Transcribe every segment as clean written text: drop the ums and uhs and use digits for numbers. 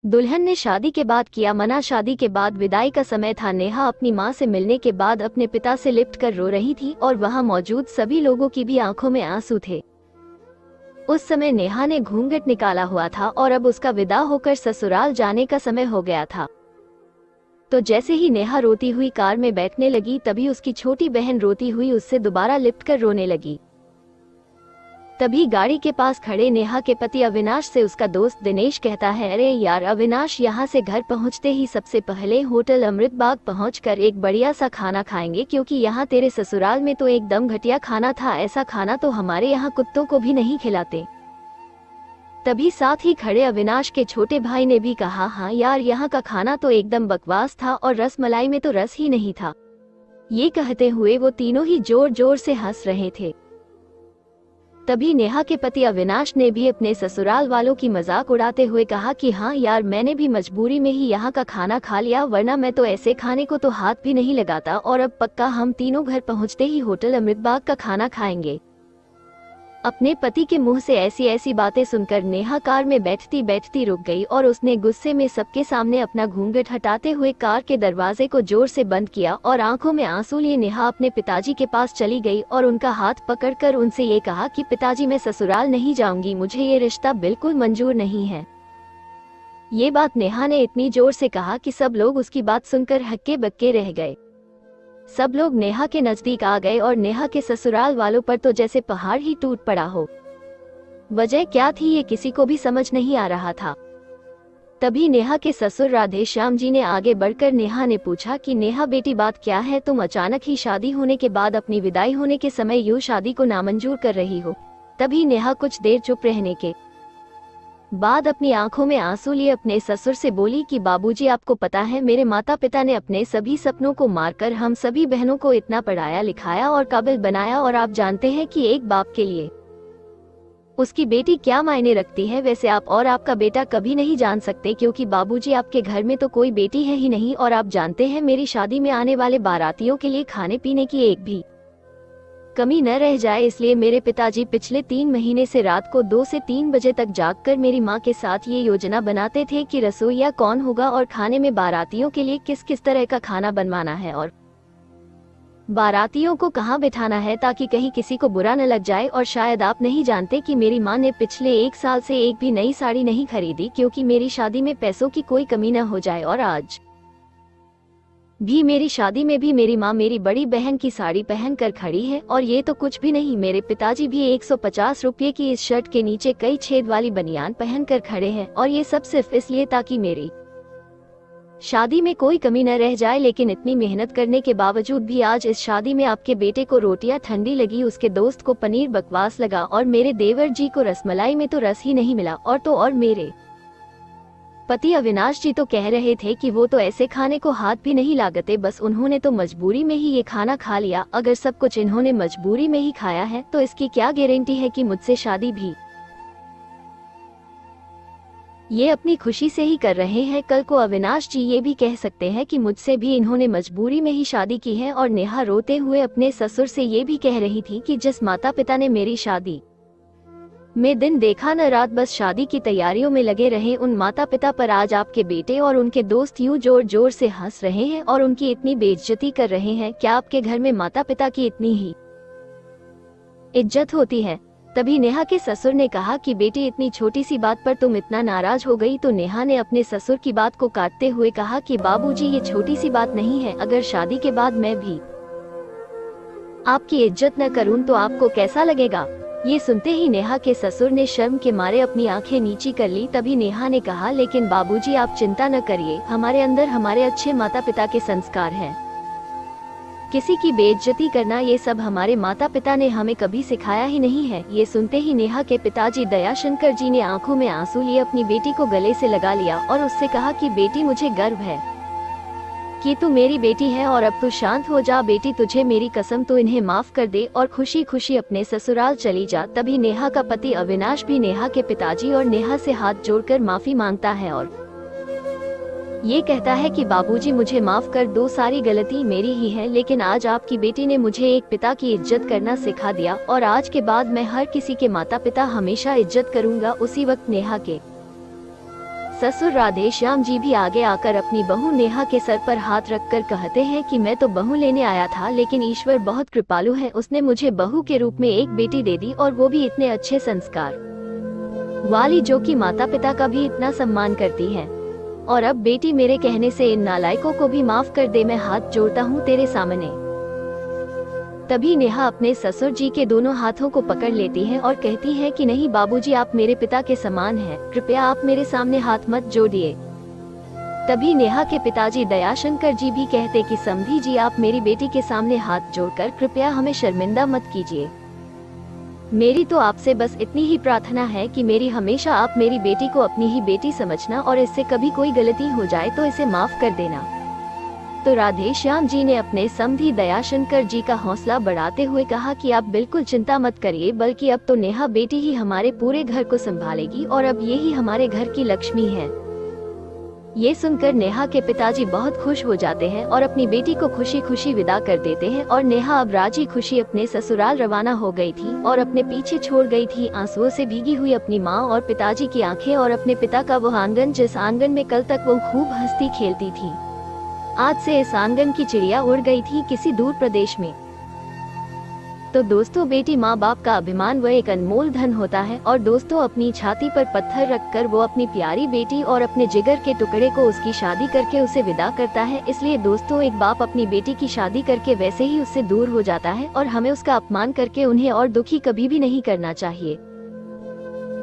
दुल्हन ने शादी के बाद किया मना। शादी के बाद विदाई का समय था। नेहा अपनी मां से मिलने के बाद अपने पिता से लिपट कर रो रही थी और वहां मौजूद सभी लोगों की भी आंखों में आंसू थे। उस समय नेहा ने घूंघट निकाला हुआ था और अब उसका विदा होकर ससुराल जाने का समय हो गया था। तो जैसे ही नेहा रोती हुई कार में बैठने लगी, तभी उसकी छोटी बहन रोती हुई उससे दोबारा लिपट कर रोने लगी। तभी गाड़ी के पास खड़े नेहा के पति अविनाश से उसका दोस्त दिनेश कहता है, अरे यार अविनाश, यहाँ से घर पहुँचते ही सबसे पहले होटल अमृत बाग पहुँचकर एक बढ़िया सा खाना खाएंगे, क्योंकि यहाँ तेरे ससुराल में तो एकदम घटिया खाना था। ऐसा खाना तो हमारे यहाँ कुत्तों को भी नहीं खिलाते। तभी साथ ही खड़े अविनाश के छोटे भाई ने भी कहा, हाँ यार, यहाँ का खाना तो एकदम बकवास था और रस मलाई में तो रस ही नहीं था। ये कहते हुए वो तीनों ही जोर जोर से हंस रहे थे। तभी नेहा के पति अविनाश ने भी अपने ससुराल वालों की मजाक उड़ाते हुए कहा कि हाँ यार, मैंने भी मजबूरी में ही यहाँ का खाना खा लिया, वरना मैं तो ऐसे खाने को तो हाथ भी नहीं लगाता। और अब पक्का हम तीनों घर पहुँचते ही होटल अमृतबाग का खाना खाएंगे। अपने पति के मुंह से ऐसी ऐसी बातें सुनकर नेहा कार में बैठती बैठती रुक गई और उसने गुस्से में सबके सामने अपना घूंघट हटाते हुए कार के दरवाजे को जोर से बंद किया और आंखों में आंसू लिए नेहा अपने पिताजी के पास चली गई और उनका हाथ पकड़कर उनसे ये कहा कि पिताजी, मैं ससुराल नहीं जाऊंगी, मुझे ये रिश्ता बिल्कुल मंजूर नहीं है। ये बात नेहा ने इतनी जोर से कहा कि सब लोग उसकी बात सुनकर हक्के बक्के रह गए। सब लोग नेहा के नजदीक आ गए और नेहा के ससुराल वालों पर तो जैसे पहाड़ ही टूट पड़ा हो। वजह क्या थी ये किसी को भी समझ नहीं आ रहा था। तभी नेहा के ससुर राधे श्याम जी ने आगे बढ़कर नेहा ने पूछा कि नेहा बेटी, बात क्या है? तुम अचानक ही शादी होने के बाद अपनी विदाई होने के समय यूं शादी को नामंजूर कर रही हो। तभी नेहा कुछ देर चुप रहने के बाद अपनी आंखों में आंसू लिए अपने ससुर से बोली कि बाबूजी, आपको पता है, मेरे माता पिता ने अपने सभी सपनों को मारकर हम सभी बहनों को इतना पढ़ाया लिखाया और काबिल बनाया, और आप जानते हैं कि एक बाप के लिए उसकी बेटी क्या मायने रखती है। वैसे आप और आपका बेटा कभी नहीं जान सकते, क्योंकि बाबूजी, आपके घर में तो कोई बेटी है ही नहीं। और आप जानते हैं, मेरी शादी में आने वाले बारातियों के लिए खाने पीने की एक भी कमी न रह जाए, इसलिए मेरे पिताजी पिछले 3 महीने से रात को 2 से 3 बजे तक जागकर मेरी माँ के साथ ये योजना बनाते थे कि रसोइया कौन होगा और खाने में बारातियों के लिए किस किस तरह का खाना बनवाना है और बारातियों को कहाँ बिठाना है, ताकि कहीं किसी को बुरा न लग जाए। और शायद आप नहीं जानते कि मेरी माँ ने पिछले 1 साल से एक भी नई साड़ी नहीं खरीदी, क्योंकि मेरी शादी में पैसों की कोई कमी न हो जाए। और आज भी मेरी शादी में भी मेरी माँ मेरी बड़ी बहन की साड़ी पहन कर खड़ी है। और ये तो कुछ भी नहीं, मेरे पिताजी भी 150 रुपये की इस शर्ट के नीचे कई छेद वाली बनियान पहन कर खड़े हैं। और ये सब सिर्फ इसलिए ताकि मेरी शादी में कोई कमी न रह जाए। लेकिन इतनी मेहनत करने के बावजूद भी आज इस शादी में आपके बेटे को रोटियां ठंडी लगी, उसके दोस्त को पनीर बकवास लगा और मेरे देवर जी को रसमलाई में तो रस ही नहीं मिला। और मेरे पति अविनाश जी तो कह रहे थे कि वो तो ऐसे खाने को हाथ भी नहीं लागते, बस उन्होंने तो मजबूरी में ही ये खाना खा लिया। अगर सब कुछ इन्होंने मजबूरी में ही खाया है तो इसकी क्या गारंटी है कि मुझसे शादी भी ये अपनी खुशी से ही कर रहे हैं। कल को अविनाश जी ये भी कह सकते हैं कि मुझसे भी इन्होंने मजबूरी में ही शादी की है। और नेहा रोते हुए अपने ससुर से ये भी कह रही थी कि जिस माता पिता ने मेरी शादी में दिन देखा न रात, बस शादी की तैयारियों में लगे रहे, उन माता पिता पर आज आपके बेटे और उनके दोस्त यूं जोर जोर से हंस रहे हैं और उनकी इतनी बेइज्जती कर रहे हैं। क्या आपके घर में माता पिता की इतनी ही इज्जत होती है? तभी नेहा के ससुर ने कहा कि बेटी, इतनी छोटी सी बात पर तुम इतना नाराज हो गई। तो नेहा ने अपने ससुर की बात को काटते हुए कहा कि बाबूजी, ये छोटी सी बात नहीं है। अगर शादी के बाद मैं भी आपकी इज्जत न करूं तो आपको कैसा लगेगा? ये सुनते ही नेहा के ससुर ने शर्म के मारे अपनी आंखें नीची कर ली। तभी नेहा ने कहा, लेकिन बाबूजी, आप चिंता न करिए, हमारे अंदर हमारे अच्छे माता पिता के संस्कार हैं। किसी की बेइज्जती करना ये सब हमारे माता पिता ने हमें कभी सिखाया ही नहीं है। ये सुनते ही नेहा के पिताजी दयाशंकर जी ने आंखों में आंसू लिए अपनी बेटी को गले से लगा लिया और उससे कहा कि बेटी, मुझे गर्व है कि तू मेरी बेटी है और अब तू शांत हो जा। बेटी, तुझे मेरी कसम, तू इन्हें माफ कर दे और खुशी खुशी अपने ससुराल चली जा। तभी नेहा का पति अविनाश भी नेहा के पिताजी और नेहा से हाथ जोड़कर माफी मांगता है और ये कहता है कि बाबूजी, मुझे माफ कर दो, सारी गलती मेरी ही है। लेकिन आज आपकी बेटी ने मुझे एक पिता की इज्जत करना सिखा दिया और आज के बाद मैं हर किसी के माता पिता हमेशा इज्जत करूंगा। उसी वक्त नेहा के ससुर राधेश्याम जी भी आगे आकर अपनी बहू नेहा के सर पर हाथ रखकर कहते हैं कि मैं तो बहू लेने आया था, लेकिन ईश्वर बहुत कृपालु है, उसने मुझे बहू के रूप में एक बेटी दे दी और वो भी इतने अच्छे संस्कार वाली, जो कि माता पिता का भी इतना सम्मान करती है। और अब बेटी मेरे कहने से इन नालायकों को भी माफ कर दे, मैं हाथ जोड़ता हूँ तेरे सामने। तभी नेहा अपने ससुर जी के दोनों हाथों को पकड़ लेती है और कहती है कि नहीं बाबूजी, आप मेरे पिता के समान हैं, कृपया आप मेरे सामने हाथ मत जोड़िए। तभी नेहा के पिताजी दयाशंकर जी भी कहते कि समधी जी, आप मेरी बेटी के सामने हाथ जोड़कर कृपया हमें शर्मिंदा मत कीजिए। मेरी तो आपसे बस इतनी ही प्रार्थना है कि मेरी हमेशा आप मेरी बेटी को अपनी ही बेटी समझना और इससे कभी कोई गलती हो जाए तो इसे माफ कर देना। तो राधेश्याम जी ने अपने समधी दयाशंकर जी का हौसला बढ़ाते हुए कहा कि आप बिल्कुल चिंता मत करिए, बल्कि अब तो नेहा बेटी ही हमारे पूरे घर को संभालेगी और अब ये ही हमारे घर की लक्ष्मी है। ये सुनकर नेहा के पिताजी बहुत खुश हो जाते हैं और अपनी बेटी को खुशी खुशी विदा कर देते हैं। और नेहा अब राजी खुशी अपने ससुराल रवाना हो गई थी और अपने पीछे छोड़ गई थी आंसुओं से भीगी हुई अपनी माँ और पिताजी की आंखें और अपने पिता का वो आंगन, जिस आंगन में कल तक वो खूब हंसती खेलती थी। आज से इस आंगन की चिड़िया उड़ गई थी किसी दूर प्रदेश में। तो दोस्तों, बेटी माँ बाप का अभिमान वह एक अनमोल धन होता है। और दोस्तों, अपनी छाती पर पत्थर रखकर वो अपनी प्यारी बेटी और अपने जिगर के टुकड़े को उसकी शादी करके उसे विदा करता है। इसलिए दोस्तों, एक बाप अपनी बेटी की शादी करके वैसे ही उससे दूर हो जाता है और हमें उसका अपमान करके उन्हें और दुखी कभी भी नहीं करना चाहिए।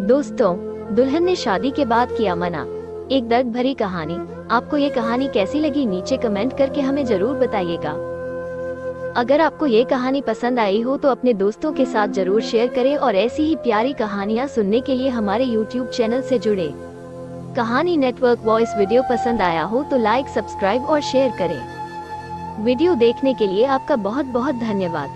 दोस्तों, दुल्हन ने शादी के बाद किया मना, एक दर्द भरी कहानी। आपको ये कहानी कैसी लगी नीचे कमेंट करके हमें जरूर बताइएगा। अगर आपको ये कहानी पसंद आई हो तो अपने दोस्तों के साथ जरूर शेयर करें और ऐसी ही प्यारी कहानियाँ सुनने के लिए हमारे YouTube चैनल से जुड़े। कहानी नेटवर्क वॉइस वीडियो पसंद आया हो तो लाइक, सब्सक्राइब और शेयर करें। वीडियो देखने के लिए आपका बहुत बहुत धन्यवाद।